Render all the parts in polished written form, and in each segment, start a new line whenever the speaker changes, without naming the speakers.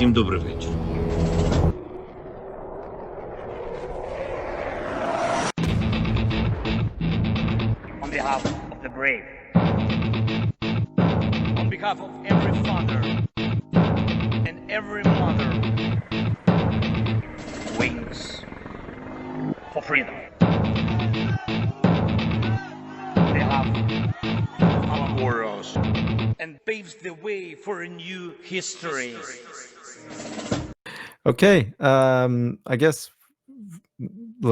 Всім добрий вечір.
On behalf of the brave, on behalf of every father and every mother who waits for freedom, on behalf of our warriors, and paves the way for a new history.
Okay, I guess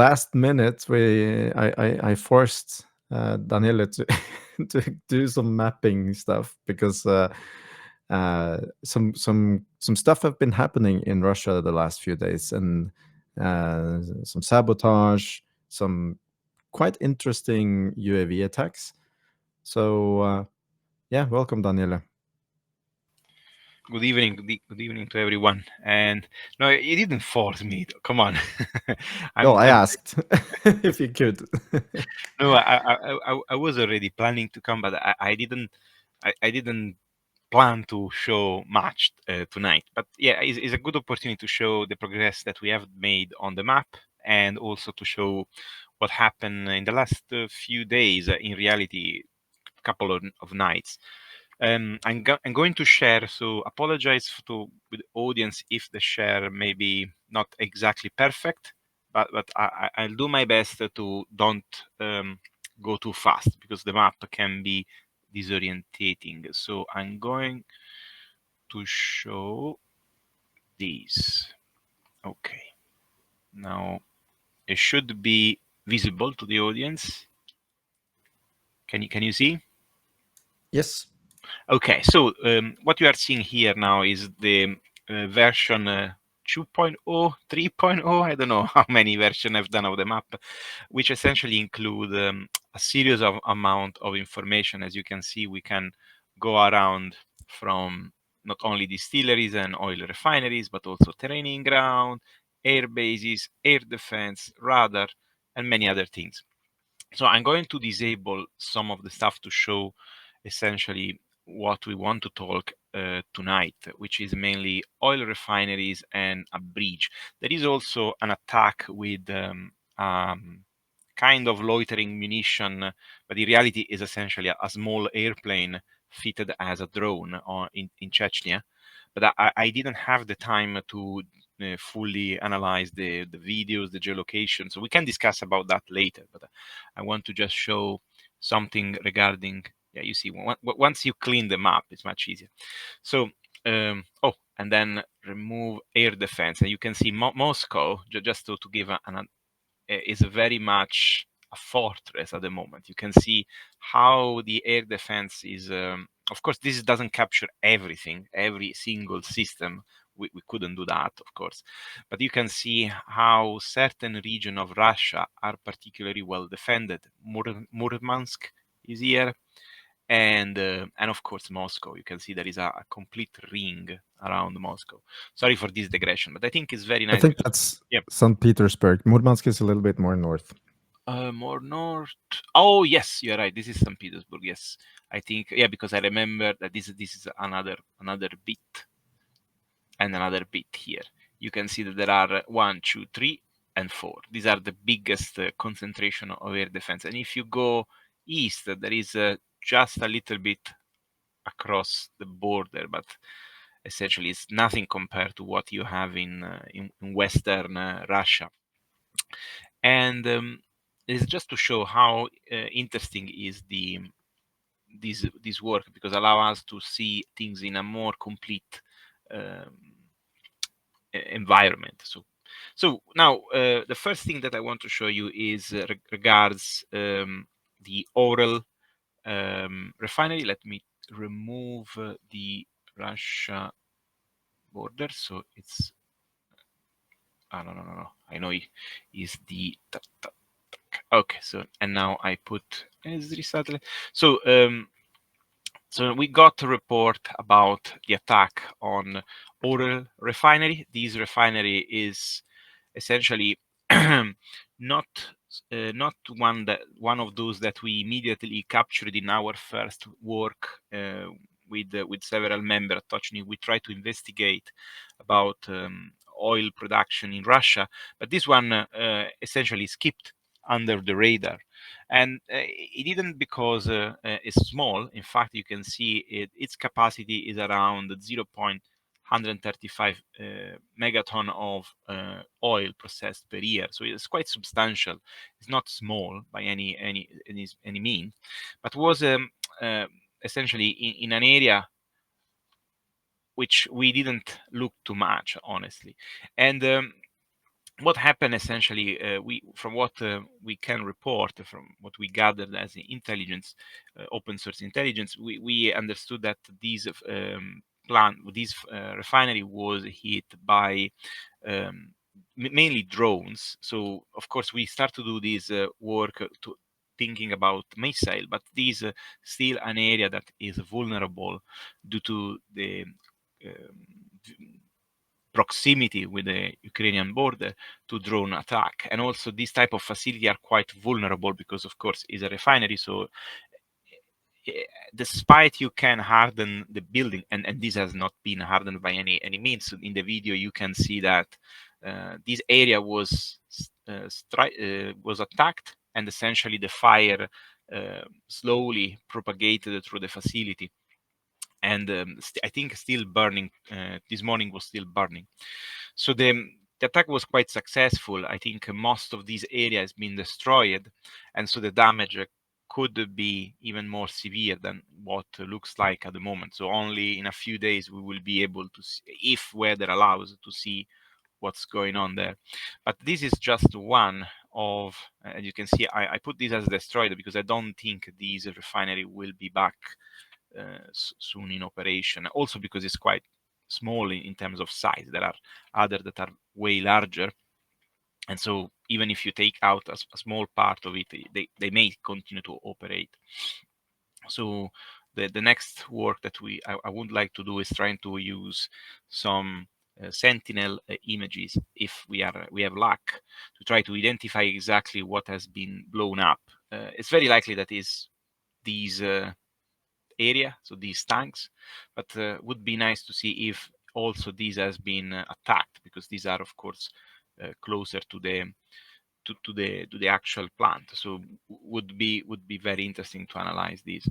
last minute I forced Daniele to to do some mapping stuff because some stuff have been happening in Russia the last few days, and some sabotage, some quite interesting UAV attacks. So yeah, welcome, Daniele.
Good evening, good evening to everyone. And no, you didn't force me. Come on.
No, I asked if you could.
No, I was already planning to come, but I didn't plan to show much tonight. But yeah, it's a good opportunity to show the progress that we have made on the map, and also to show what happened in the last few days. In reality, couple of nights. I'm going to share, so apologize with the audience if the share may be not exactly perfect, but I'll do my best to don't go too fast, because the map can be disorientating. So I'm going to show these. Okay, now it should be visible to the audience. Can you see?
Yes.
Okay, so what you are seeing here now is the version 2.0, 3.0, I don't know how many versions I've done of the map, which essentially include a series of amount of information. As you can see, we can go around from not only distilleries and oil refineries, but also training ground, air bases, air defense, radar, and many other things. So I'm going to disable some of the stuff to show essentially what we want to talk tonight, which is mainly oil refineries and a bridge. There is also an attack with kind of loitering munition, but in reality is essentially a small airplane fitted as a drone in Chechnya. But I didn't have the time to fully analyze the videos, the geolocation. So we can discuss about that later, but I want to just show something regarding, yeah, you see, once you clean the map, it's much easier. So, and then remove air defense. And you can see Moscow, just to give is very much a fortress at the moment. You can see how the air defense is, of course, this doesn't capture everything, every single system. We couldn't do that, of course. But you can see how certain regions of Russia are particularly well defended. Murmansk is here. And of course Moscow. You can see there is a complete ring around Moscow. Sorry for this digression, but I think it's very nice.
I think that's St. Petersburg. Murmansk is a little bit more north.
More north. Oh yes, you're right. This is St. Petersburg. Yes, I think, yeah, because I remember that this is another bit and another bit here. You can see that there are 1, 2, 3, and 4. These are the biggest concentration of air defense. And if you go east, there is just a little bit across the border, but essentially it's nothing compared to what you have in Western Russia. And it's just to show how interesting is this work, because allow us to see things in a more complete environment. So now the first thing that I want to show you is regards the Oral refinery. Let me remove the Russia border, so it's no, I know is the okay. So, and now I put so we got a report about the attack on Oral refinery. This refinery is essentially not one of those that we immediately captured in our first work with several members at Tochnyi, we try to investigate about oil production in Russia, but this one essentially skipped under the radar. And it didn't because it's small. In fact, you can see its capacity is around 0.135 megaton of oil processed per year. So it's quite substantial. It's not small by any means, but was essentially in an area which we didn't look too much, honestly. And what happened essentially, from what we can report, from what we gathered as intelligence, open source intelligence, we understood that these refinery was hit by mainly drones. So of course we start to do this work to thinking about missile, but this still an area that is vulnerable due to the proximity with the Ukrainian border to drone attack. And also these type of facility are quite vulnerable because of course it's a refinery. So despite you can harden the building, and this has not been hardened by any means. In the video you can see that this area was attacked, and essentially the fire slowly propagated through the facility. And I think still burning. This morning was still burning. So the attack was quite successful. I think most of these areas has been destroyed, and so the damage could be even more severe than what looks like at the moment. So only in a few days we will be able to see, if weather allows, to see what's going on there. But this is just one of, as you can see, I put this as destroyed because I don't think this refinery will be back soon in operation. Also because it's quite small in terms of size. There are others that are way larger. And so even if you take out a small part of it, they may continue to operate. So the next work that I would like to do is trying to use some Sentinel images, if we have luck, to try to identify exactly what has been blown up. It's very likely that is these area, so these tanks, but would be nice to see if also these has been attacked, because these are of course closer to the actual plant. So would be very interesting to analyze these.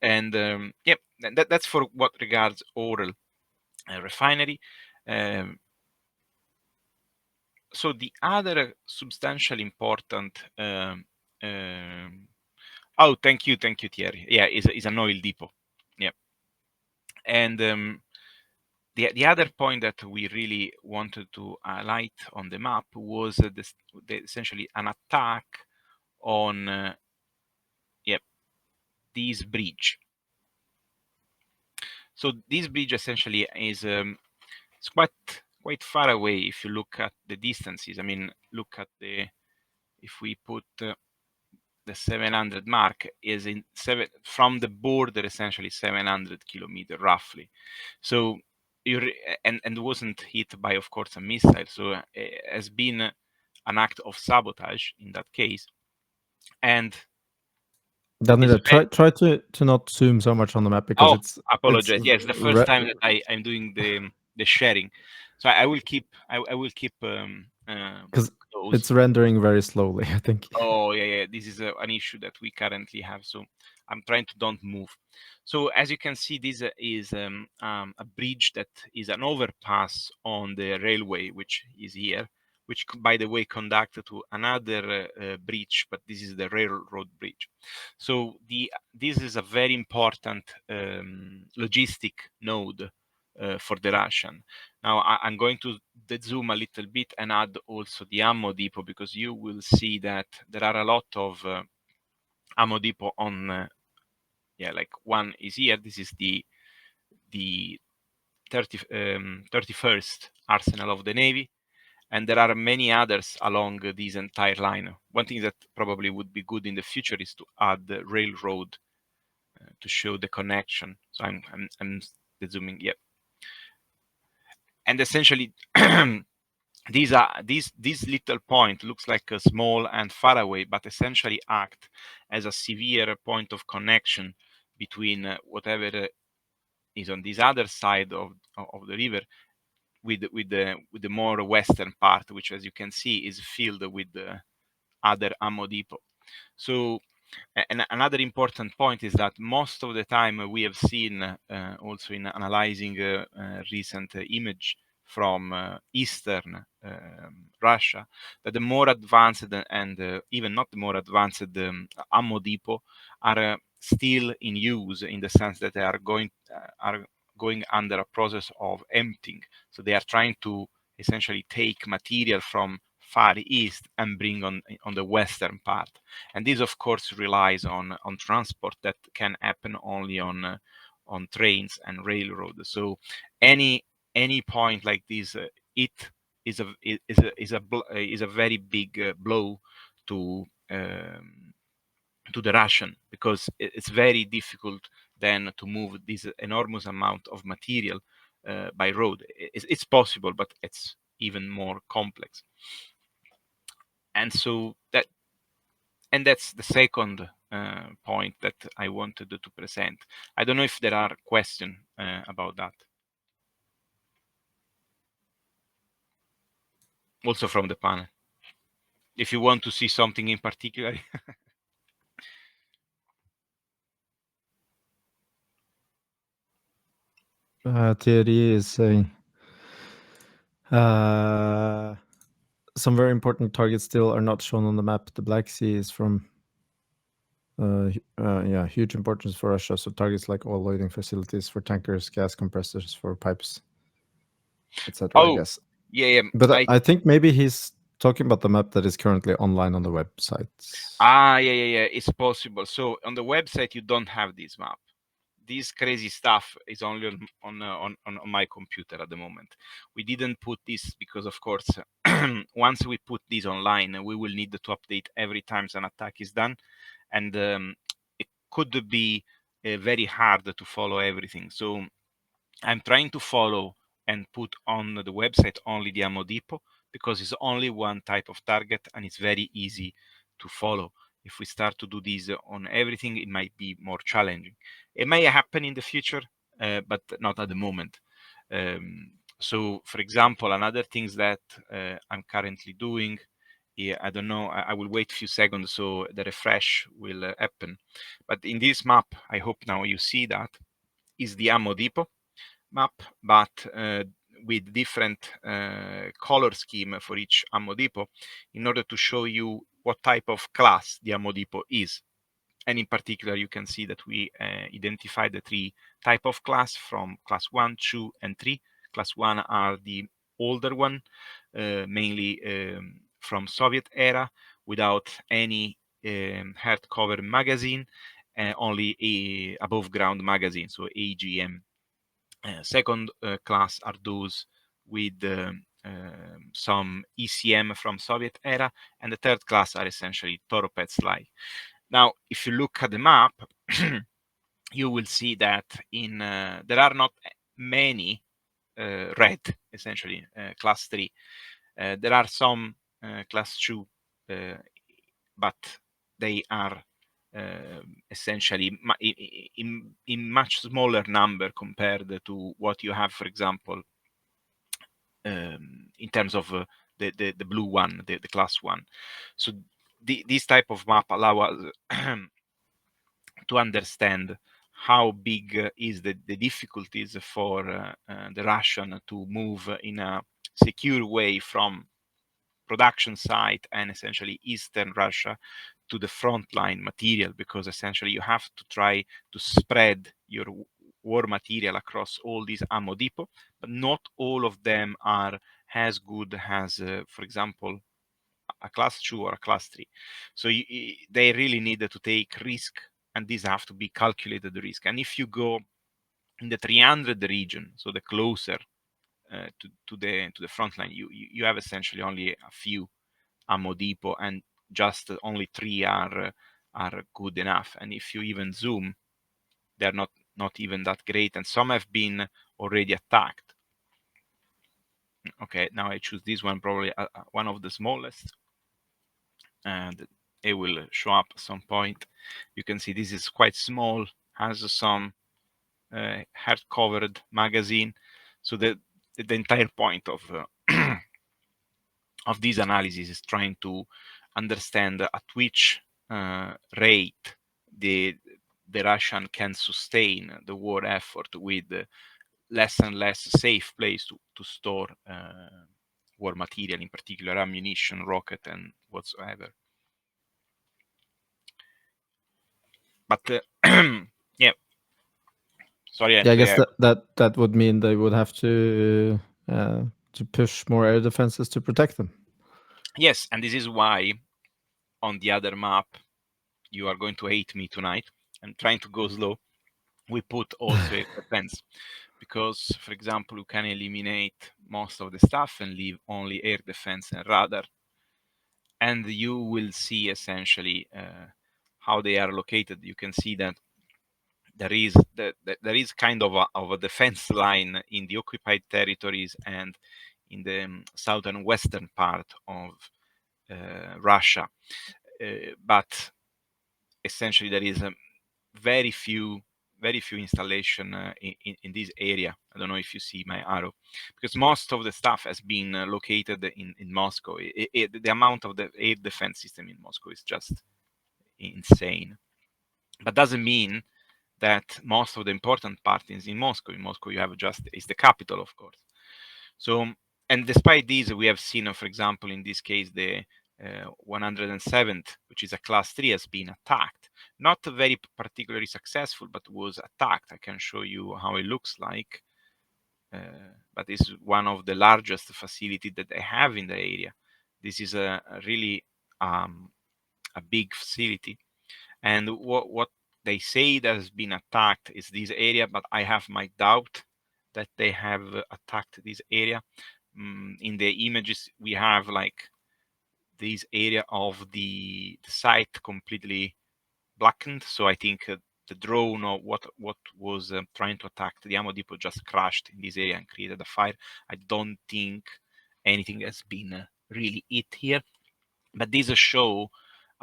And yeah, that's for what regards oral refinery. So the other substantial important oh, thank you, Thierry. Yeah, is an oil depot. Yeah. And the other point that we really wanted to highlight on the map was essentially an attack on this bridge. So this bridge essentially is it's quite far away if you look at the distances. I mean, look at if we put the 700 mark is from the border, essentially 700 kilometers roughly. So and wasn't hit by, of course, a missile. So it has been an act of sabotage in that case. And
Daniele, try to not zoom so much on the map, because it's
apologize. Yes, the first time that I'm doing the sharing. So I will keep
because it's rendering very slowly, I think.
Oh yeah. This is an issue that we currently have. So I'm trying to don't move. So as you can see, this is a bridge that is an overpass on the railway, which is here, which, by the way, conducted to another bridge, but this is the railroad bridge. So this is a very important logistic node for the Russian. Now I'm going to zoom a little bit and add also the ammo depot, because you will see that there are a lot of ammo depot on like one is here. This is the 31st Arsenal of the Navy, and there are many others along this entire line. One thing that probably would be good in the future is to add the railroad to show the connection. So I'm zooming. Yep. And essentially this little point looks like a small and far away, but essentially act as a severe point of connection between whatever is on this other side of the river, with the more western part, which, as you can see, is filled with other ammo depot. So, and another important point is that most of the time we have seen, also in analyzing recent image from eastern Russia, that the more advanced and even not the more advanced ammo depot are still in use, in the sense that they are going under a process of emptying. So they are trying to essentially take material from Far East and bring on the western part. And this, of course, relies on transport that can happen only on trains and railroad. So any point like this, it is a very big blow to the Russian, because it's very difficult then to move this enormous amount of material by road. It's possible, but it's even more complex. And so that's the second point that I wanted to present. I don't know if there are questions about that. Also from the panel, if you want to see something in particular.
Thierry is saying some very important targets still are not shown on the map. The Black Sea is from huge importance for Russia. So targets like oil loading facilities for tankers, gas compressors for pipes, etc. I guess.
Yeah.
But I think maybe he's talking about the map that is currently online on the website.
Yeah. It's possible. So on the website you don't have this map. This crazy stuff is only on my computer at the moment. We didn't put this because, of course, once we put this online, we will need to update every time an attack is done, and it could be very hard to follow everything. So I'm trying to follow and put on the website only the ammo depot, because it's only one type of target and it's very easy to follow. If we start to do this on everything, it might be more challenging. It may happen in the future, but not at the moment. So, for example, another things that I'm currently doing, I don't know, I will wait a few seconds so the refresh will happen. But in this map, I hope now you see that, is the ammo depot map, but with different color scheme for each ammo depot, in order to show you what type of class the ammo depot is. And in particular, you can see that we identified the three type of class, from class 1, 2, and 3. Class 1 are the older one, mainly from Soviet era, without any hardcover magazine, only a above ground magazine, so AGM. Second class are those with some ECM from Soviet era, and the third class are essentially Toropets-like. Now, if you look at the map, you will see that there are not many red, essentially class 3. There are some class 2, but they are essentially in much smaller number compared to what you have, for example, in terms of the blue one, the class 1. So this type of map allow us to understand how big is the difficulties for the Russian to move in a secure way from production site and essentially Eastern Russia to the frontline material, because essentially you have to try to spread your war material across all these ammo depot, but not all of them are as good as, for example, a class 2 or a class 3. So they really need to take risk, and these have to be calculated risk. And if you go in the 300 region, so the closer to the front line, you have essentially only a few ammo depot, and just only 3 are good enough. And if you even zoom, they're not even that great, and some have been already attacked. Okay, now I choose this one, probably one of the smallest, and it will show up at some point. You can see this is quite small, has some hard-covered magazine. So the entire point of of this analysis is trying to understand at which rate the Russian can sustain the war effort with less and less safe place to store war material, in particular ammunition, rocket, and whatsoever. But yeah, sorry.
Yeah, I guess that would mean they would have to push more air defenses to protect them.
Yes, and this is why on the other map, you are going to hate me tonight. I'm trying to go slow. We put also air defense because, for example, you can eliminate most of the stuff and leave only air defense and radar, and you will see essentially how they are located. You can see that there is kind of a defense line in the occupied territories and in the southern western part of Russia, but essentially there is a very few installation in this area. I don't know if you see my arrow, because most of the stuff has been located in Moscow. The amount of the air defense system in Moscow is just insane, but doesn't mean that most of the important part is in Moscow. In Moscow, you have is the capital, of course. So, and despite these, we have seen, for example, in this case, the 107th, which is a class 3, has been attacked. Not very particularly successful, but was attacked. I can show you how it looks like. But it's one of the largest facilities that they have in the area. This is a really a big facility. And what they say that has been attacked is this area, but I have my doubt that they have attacked this area. In the images, we have like this area of the site completely blackened. So I think the drone or what was trying to attack the ammo depot just crashed in this area and created a fire. I don't think anything has been really hit here, but these show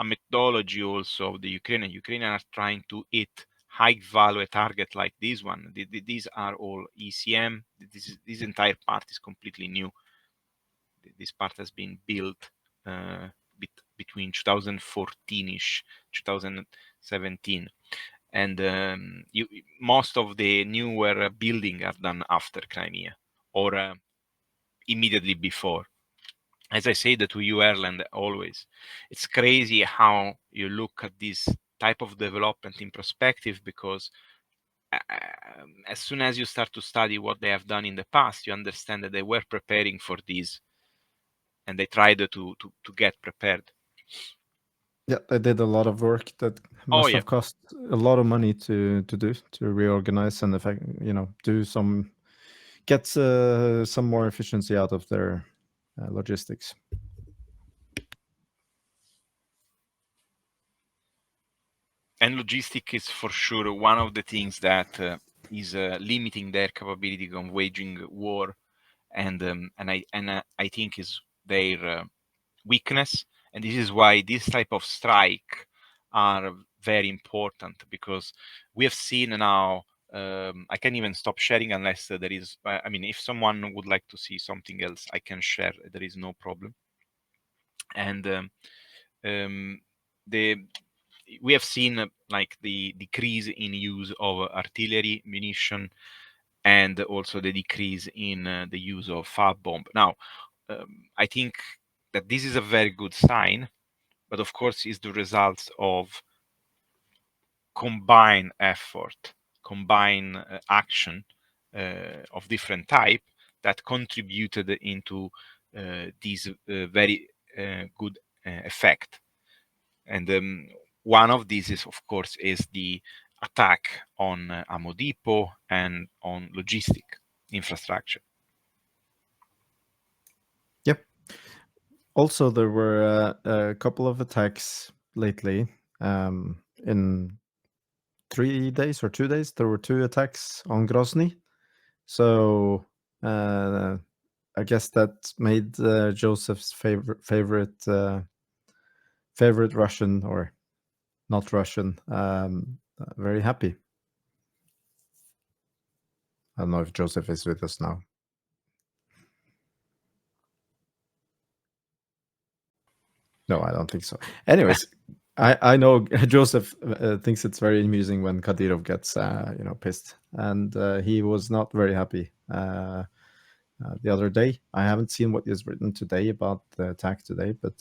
a methodology also of the Ukrainian. Ukrainians are trying to hit high value target like this one. These are all ECM. This entire part is completely new. This part has been built between 2014ish, 2017, and most of the newer building are done after Crimea or immediately before. As I say that to you, Erlend, always, it's crazy how you look at this type of development in perspective, because as soon as you start to study what they have done in the past, you understand that they were preparing for this and they tried to get prepared.
Yeah, they did a lot of work that must have cost a lot of money to do, to reorganize and get some more efficiency out of their logistics.
And logistic is for sure one of the things that is limiting their capability of waging war, and I think is their weakness. And this is why this type of strike are very important, because we have seen now. I can't even stop sharing unless there is. I mean, if someone would like to see something else, I can share. There is no problem. And we have seen like the decrease in use of artillery munition, and also the decrease in the use of FAB bomb. Now, I think that this is a very good sign, but of course is the result of combined effort, combined action of different type that contributed into this very good effect. And one of these is, of course, is the attack on ammo depot and on logistic infrastructure.
Yep. Also, there were a couple of attacks lately. In 3 days or 2 days, there were 2 attacks on Grozny. So I guess that made Joseph's favorite Russian, or not Russian, very happy. I don't know if Joseph is with us now. No, I don't think so. Anyways, I know Joseph thinks it's very amusing when Kadyrov gets pissed, and he was not very happy the other day. I haven't seen what he's written today about the attack today, but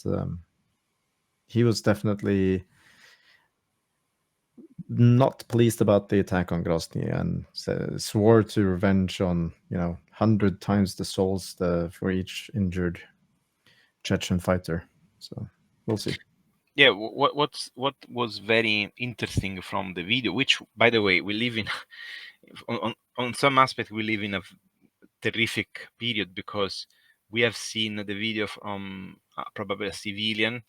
he was definitely not pleased about the attack on Grozny, and swore to revenge on 100 times the souls for each injured Chechen fighter. So we'll see.
Yeah, what was very interesting from the video, which, by the way, we live in on some aspect we live in a terrific period, because we have seen the video from probably a civilian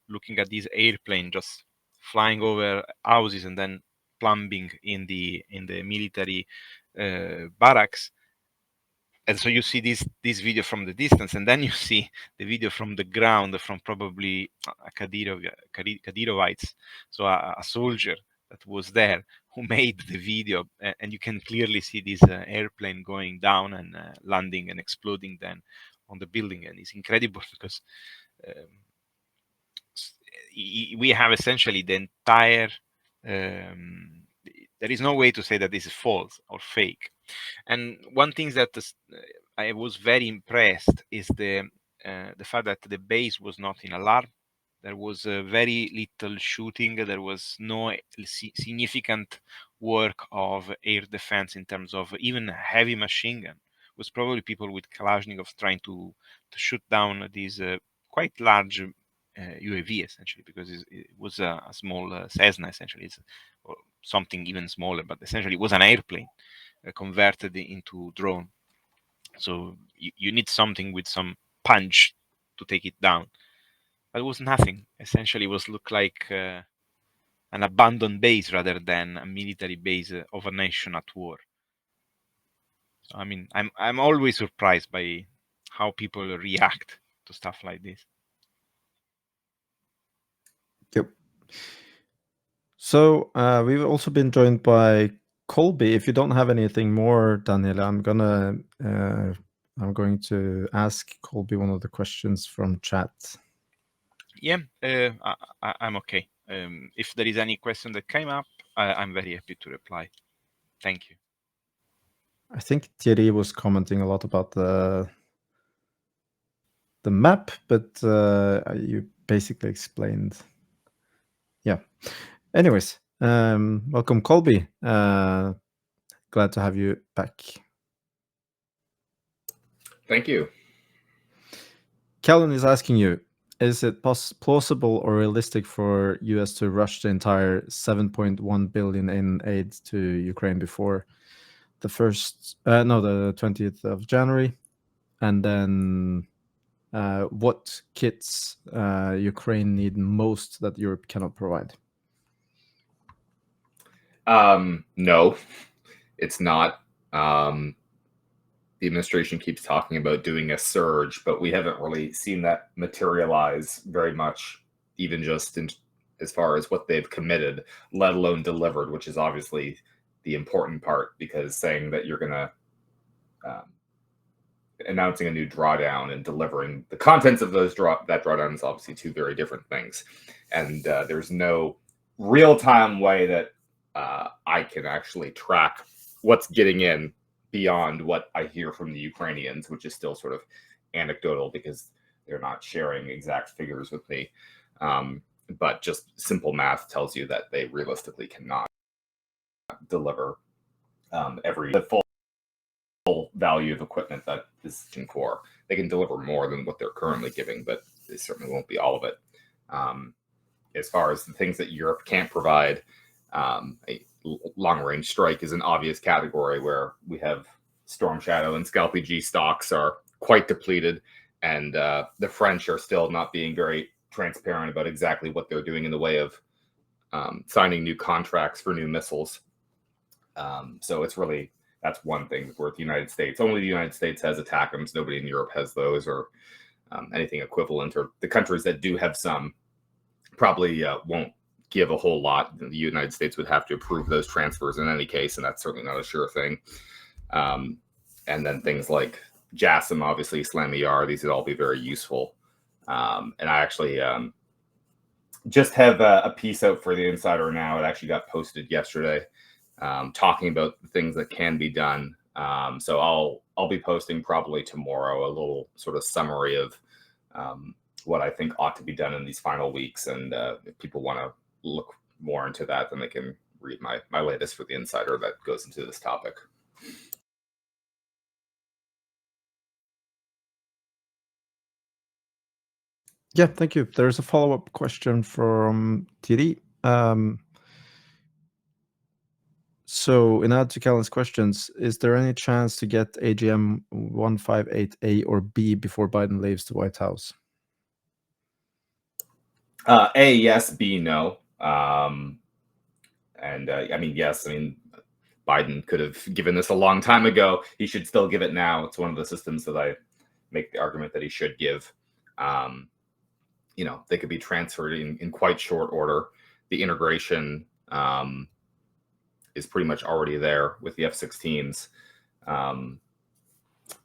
looking at this airplane just flying over houses and then plumbing in the military barracks. And so you see this video from the distance, and then you see the video from the ground from probably Kadyrovites, so a soldier that was there who made the video, and you can clearly see this airplane going down and landing and exploding then on the building. And it's incredible because we have essentially the entire there is no way to say that this is false or fake. And one thing that I was very impressed is the fact that the base was not in alarm. There was very little shooting. There was no significant work of air defense in terms of even heavy machine gun. It was probably people with Kalashnikovs trying to shoot down these quite large UAV, essentially, because it was a small Cessna, essentially. It's something even smaller, but essentially it was an airplane converted into drone. So you need something with some punch to take it down. But it was nothing. Essentially, it was look like an abandoned base rather than a military base of a nation at war. So, I mean, I'm always surprised by how people react to stuff like this.
Yep. So we've also been joined by Colby. If you don't have anything more, Daniele, I'm going to ask Colby one of the questions from chat.
Yeah, I'm okay. If there is any question that came up, I'm very happy to reply. Thank you.
I think Thierry was commenting a lot about the map, but you basically explained. Yeah. Anyways, welcome, Colby. Glad to have you back.
Thank you.
Kellen is asking you, is it plausible or realistic for US to rush the entire 7.1 billion in aid to Ukraine before the 20th of January? And then what kits Ukraine need most that Europe cannot provide?
No, it's not. The administration keeps talking about doing a surge, but we haven't really seen that materialize very much, even just as far as what they've committed, let alone delivered, which is obviously the important part, because saying that you're going to announcing a new drawdown and delivering the contents of that drawdown is obviously two very different things. And there's no real-time way that I can actually track what's getting in beyond what I hear from the Ukrainians, which is still sort of anecdotal because they're not sharing exact figures with me. But just simple math tells you that they realistically cannot deliver the full value of equipment that is in core. They can deliver more than what they're currently giving, but they certainly won't be all of it. As far as the things that Europe can't provide, a long-range strike is an obvious category where we have Storm Shadow and Scalpy G stocks are quite depleted, and the French are still not being very transparent about exactly what they're doing in the way of signing new contracts for new missiles. So it's really, that's one thing where the United States, only the United States has ATACMS. Nobody in Europe has those, or anything equivalent, or the countries that do have some probably won't give a whole lot. The United States would have to approve those transfers in any case, and that's certainly not a sure thing. And then things like JASM, obviously, Slam ER, these would all be very useful. And I actually just have a piece out for the Insider now. It actually got posted yesterday, talking about the things that can be done. So I'll be posting probably tomorrow a little sort of summary of what I think ought to be done in these final weeks. And if people want to look more into that, then they can read my latest for the Insider that goes into this topic.
Yeah, thank you. There's a follow-up question from Thierry. So, in add to Callan's questions, is there any chance to get AGM 158A or B before Biden leaves the White House?
A, yes. B, no. I mean, yes. I mean, Biden could have given this a long time ago. He should still give it now. It's one of the systems that I make the argument that he should give. They could be transferred in quite short order. The integration is pretty much already there with the F-16s.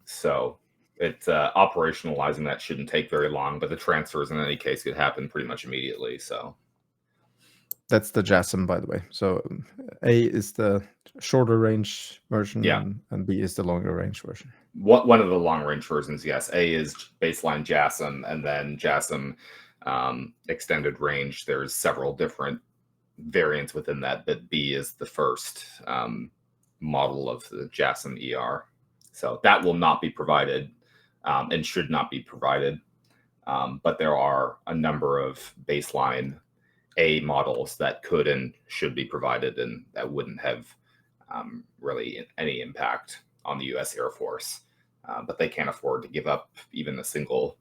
So it's operationalizing that shouldn't take very long, but the transfers in any case could happen pretty much immediately. So
that's the JASM, by the way. So A is the shorter range version,
yeah,
and B is the longer range version.
One of the long range versions, yes. A is baseline JASM, and then JASM extended range. There's several different variants within that, but B is the first model of the JASM ER. So that will not be provided and should not be provided. But there are a number of baseline A models that could and should be provided, and that wouldn't have really any impact on the U.S. Air Force. But they can't afford to give up even a single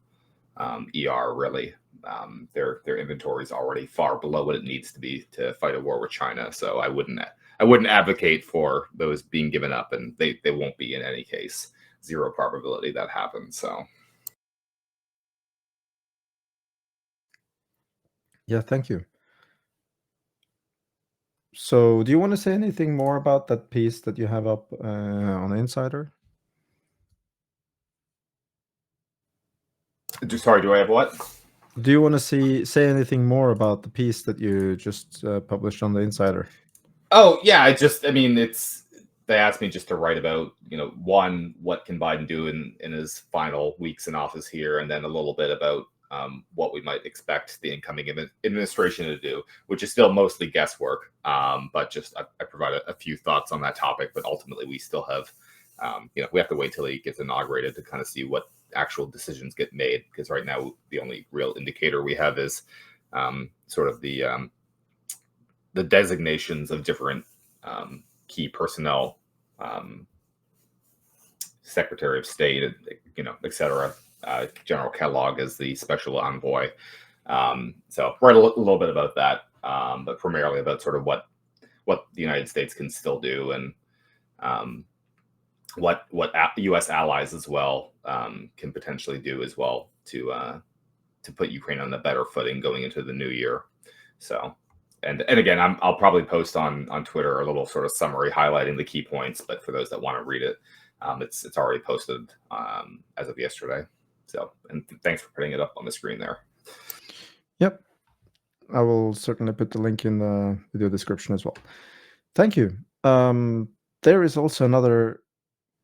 ER, really. Their inventory is already far below what it needs to be to fight a war with China. So I wouldn't advocate for those being given up, and they won't be in any case. Zero probability that happens. So
yeah, thank you. So do you want to say anything more about that piece that you have up on Insider?
Sorry, do I have what?
Do you want to say anything more about the piece that you just published on the Insider?
Oh yeah, they asked me just to write about, one, what can Biden do in his final weeks in office here, and then a little bit about what we might expect the incoming administration to do, which is still mostly guesswork. But just I provide a few thoughts on that topic, but ultimately we still have, we have to wait till he gets inaugurated to kind of see what actual decisions get made, because right now the only real indicator we have is sort of the designations of different key personnel, Secretary of State, et cetera. General Kellogg is the special envoy. So write a little bit about that, but primarily about sort of what the United States can still do, and what U.S. allies as well can potentially do as well to put Ukraine on a better footing going into the new year. So. And again, I'll probably post on Twitter a little sort of summary highlighting the key points. But for those that want to read it, it's already posted as of yesterday. So, and thanks for putting it up on the screen there.
Yep, I will certainly put the link in the video description as well. Thank you. There is also another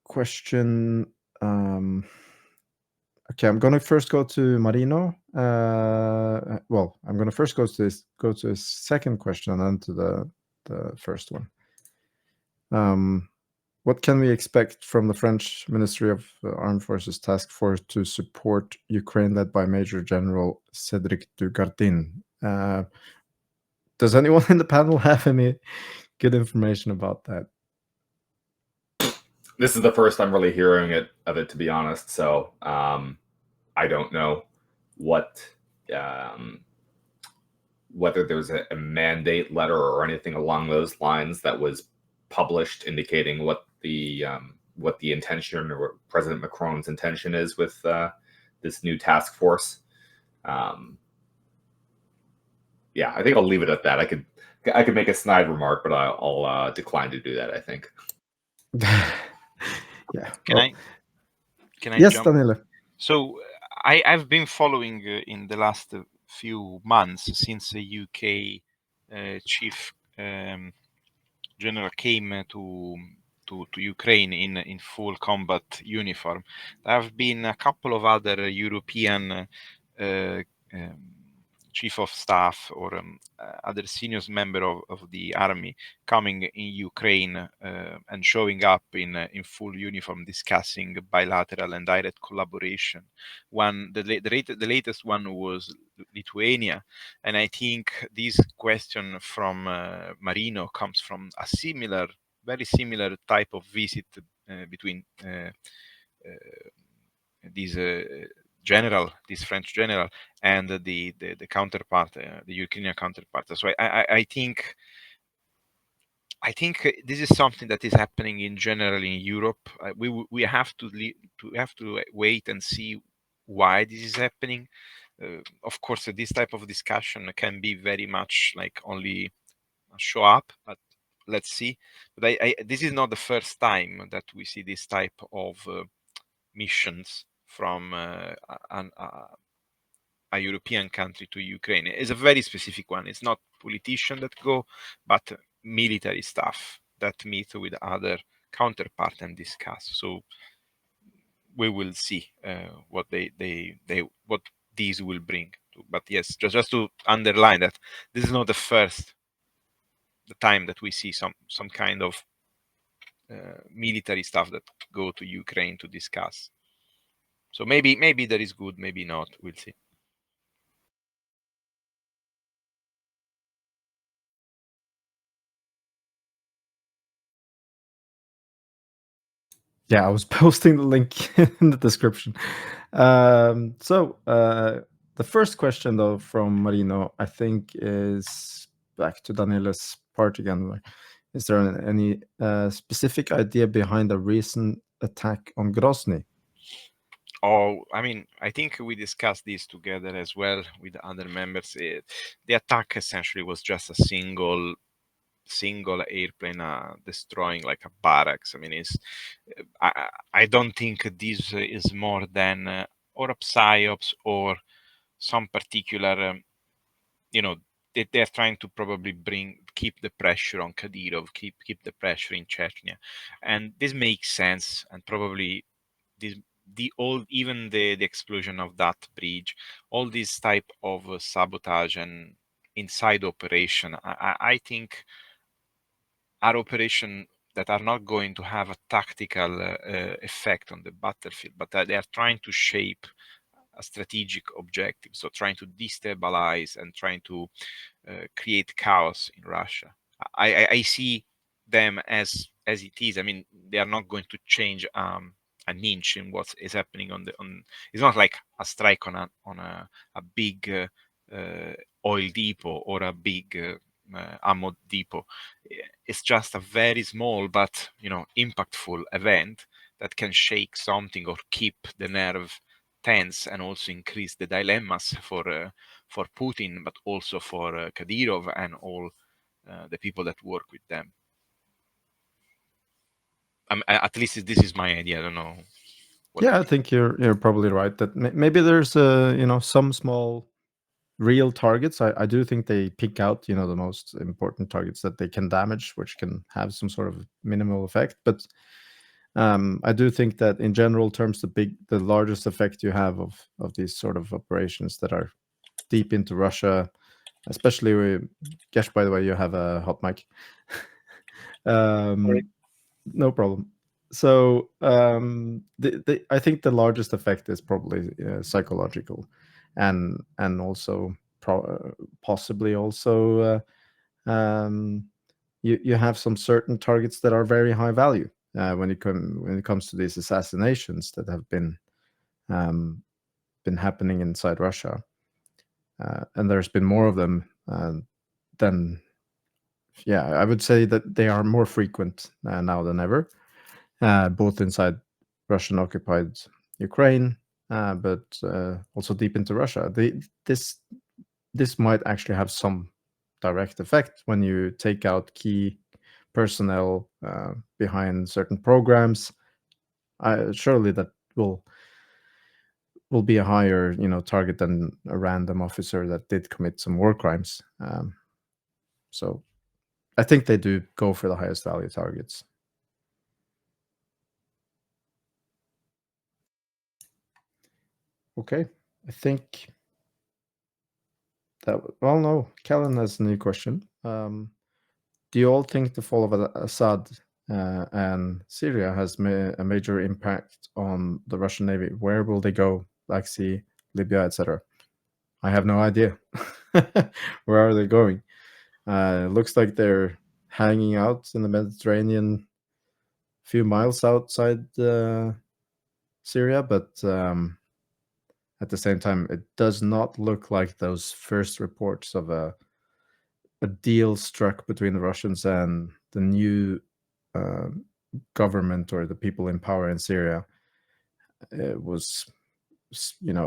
question. Okay, I'm going to first go to Marino. Well, I'm going to first go to his second question and then to the first one. What can we expect from the French Ministry of Armed Forces Task Force to support Ukraine led by Major General Cédric Dugardin? Does anyone in the panel have any good information about that?
This is the first I'm really hearing of it, to be honest. So I don't know what whether there's a mandate letter or anything along those lines that was published indicating what the intention or President Macron's intention is with this new task force. Yeah, I think I'll leave it at that. I could make a snide remark, but I'll decline to do that, I think.
Yeah.
Can
well,
I can I
yes,
jump?
Daniele.
So I've been following in the last few months since the UK chief general came to Ukraine in full combat uniform. There have been a couple of other European chief of staff or other senior member of the army coming in Ukraine and showing up in full uniform, discussing bilateral and direct collaboration. The latest one was Lithuania, and I think this question from Marino comes from a very similar type of visit between these this French general and the counterpart, the Ukrainian counterpart. So I think this is something that is happening in general in Europe. We have to wait and see why this is happening. Of course, this type of discussion can be very much like only show up, but let's see. But this is not the first time that we see this type of missions from a European country to Ukraine. It's a very specific one. It's not politicians that go, but military staff that meet with other counterpart and discuss. So we will see what what these will bring. But yes, just to underline that this is not the time that we see some kind of military stuff that go to Ukraine to discuss. So maybe that is good, maybe not. We'll see.
Yeah, I was posting the link in the description. The first question, though, from Marino, I think, is back to Daniela's part again. Is there any specific idea behind the recent attack on Grozny?
Oh, I mean, I think we discussed this together as well with other members. The attack essentially was just a single airplane destroying like a barracks. I mean, I don't think this is more than or a psyops or some particular they're trying to probably keep the pressure on Kadyrov, keep the pressure in Chechnya, and this makes sense. And probably even the explosion of that bridge, all this type of sabotage and inside operation, I think are operation that are not going to have a tactical effect on the battlefield, but they are trying to shape a strategic objective. So trying to destabilize and trying to create chaos in Russia. I see them as it is. I mean, they are not going to change an inch in what is happening on. It's not like a strike on a big oil depot or a big ammo depot. It's just a very small but impactful event that can shake something or keep the nerve tense and also increase the dilemmas for Putin, but also for Kadyrov and all the people that work with them. At least this is my idea. I don't know.
Yeah, I think you're probably right that maybe there's some small real targets. I do think they pick out the most important targets that they can damage, which can have some sort of minimal effect. But I do think that in general terms, the largest effect you have of these sort of operations that are deep into Russia, especially with Gesh, by the way, you have a hot mic. No problem. So I think the largest effect is probably psychological, and also possibly also you have some certain targets that are very high value when it comes to these assassinations that have been happening inside Russia, and there's been more of them than. Yeah, I would say that they are more frequent now than ever, both inside Russian occupied Ukraine, but also deep into Russia. This might actually have some direct effect when you take out key personnel behind certain programs. surely that will be a higher, target than a random officer that did commit some war crimes. So I think they do go for the highest value targets. Okay, I think that. Well, no, Kellen has a new question. Do you all think the fall of Assad and Syria has a major impact on the Russian Navy? Where will they go? Black Sea, Libya, etc. I have no idea. Where are they going? Looks like they're hanging out in the Mediterranean, a few miles outside Syria, but at the same time, it does not look like those first reports of a deal struck between the Russians and the new government or the people in power in Syria was,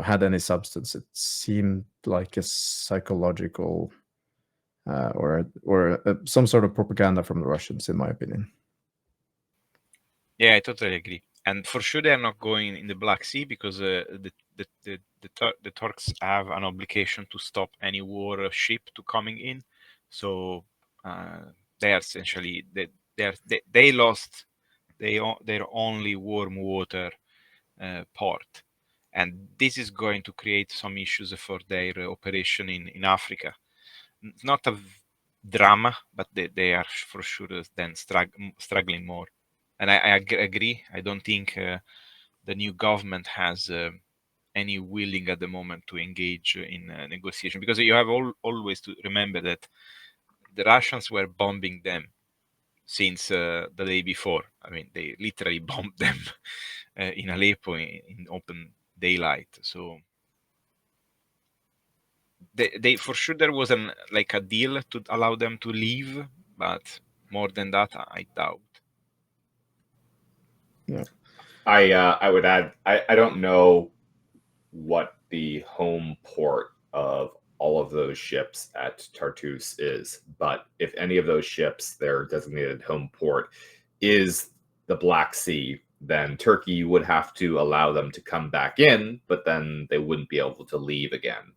had any substance. It seemed like a psychological or some sort of propaganda from the Russians, in my opinion.
Yeah, I totally agree. And for sure, they are not going in the Black Sea because the Turks have an obligation to stop any war ship to coming in. So they are essentially they lost their only warm water port, and this is going to create some issues for their operation in Africa. It's not a drama, but they are for sure then struggling more. And I agree. I don't think the new government has any willing at the moment to engage in negotiation, because you have always to remember that the Russians were bombing them since the day before. I mean, they literally bombed them in Aleppo in open daylight. So they for sure there was a deal to allow them to leave, but more than that, I doubt.
Yeah.
I would add, I don't know what the home port of all of those ships at Tartus is, but if any of those ships, their designated home port is the Black Sea, then Turkey would have to allow them to come back in, but then they wouldn't be able to leave again.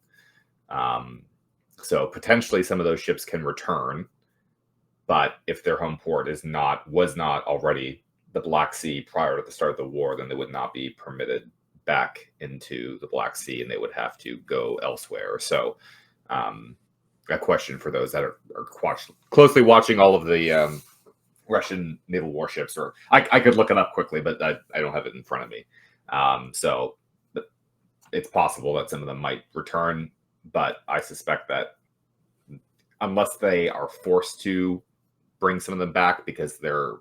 So potentially some of those ships can return, but if their home port was not already the Black Sea prior to the start of the war, then they would not be permitted back into the Black Sea, and they would have to go elsewhere. So, a question for those that are closely watching all of the Russian naval warships, or I could look it up quickly, but I don't have it in front of me. So it's possible that some of them might return, but I suspect that unless they are forced to bring some of them back because they're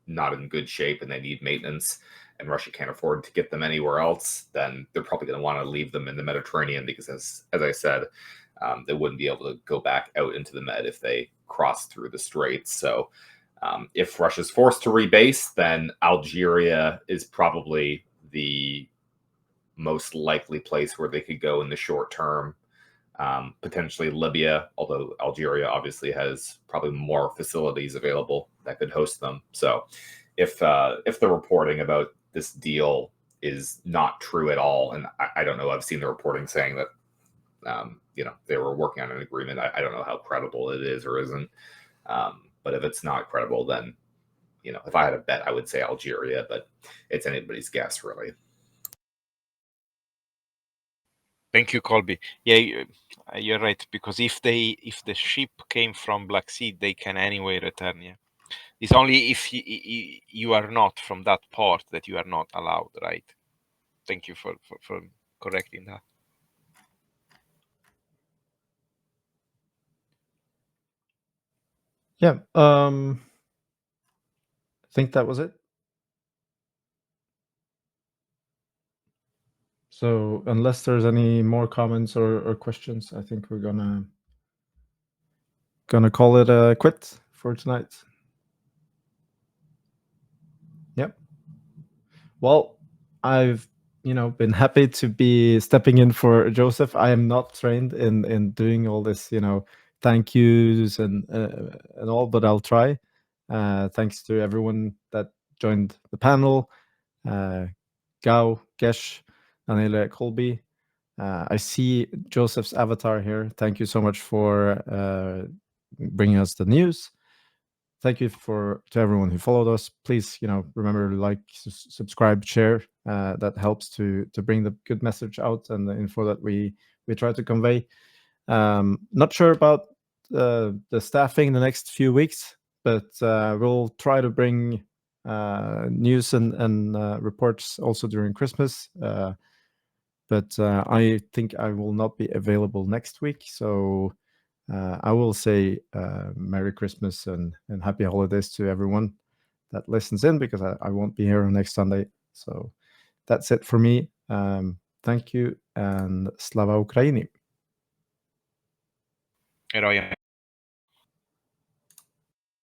not in good shape and they need maintenance and Russia can't afford to get them anywhere else, then they're probably going to want to leave them in the Mediterranean because, as I said, they wouldn't be able to go back out into the Med if they cross through the straits. So if Russia's forced to rebase, then Algeria is probably the most likely place where they could go in the short term. Potentially Libya, although Algeria obviously has probably more facilities available that could host them. So if the reporting about this deal is not true at all, and I don't know, I've seen the reporting saying that they were working on an agreement. I don't know how credible it is or isn't. But if it's not credible, then if I had a bet, I would say Algeria, but it's anybody's guess, really.
Thank you, Colby. Yeah, you're right, because if the ship came from Black Sea, they can anyway return. Yeah, it's only if you are not from that port that you are not allowed, right? Thank you for correcting that.
Yeah. I think that was it. So unless there's any more comments or questions, I think we're gonna call it a quit for tonight. Yep. Well, I've been happy to be stepping in for Joseph. I am not trained in doing all this, thank yous and all, but I'll try. Thanks to everyone that joined the panel. Gao, Gesh, Daniele, Colby. I see Joseph's avatar here. Thank you so much for bringing us the news. Thank you to everyone who followed us. Please, remember to like, subscribe, share. That helps to bring the good message out and the info that we try to convey. Not sure about the staffing the next few weeks, but we'll try to bring news and reports also during Christmas. But I think I will not be available next week, so I will say Merry Christmas and Happy Holidays to everyone that listens in, because I won't be here on next Sunday. So that's it for me. Thank you, and Slava Ukraini.
Heroja.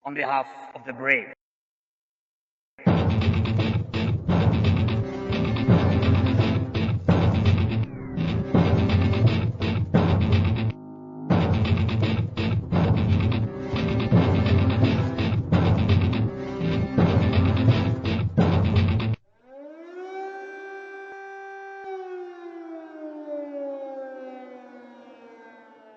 On behalf of the brave.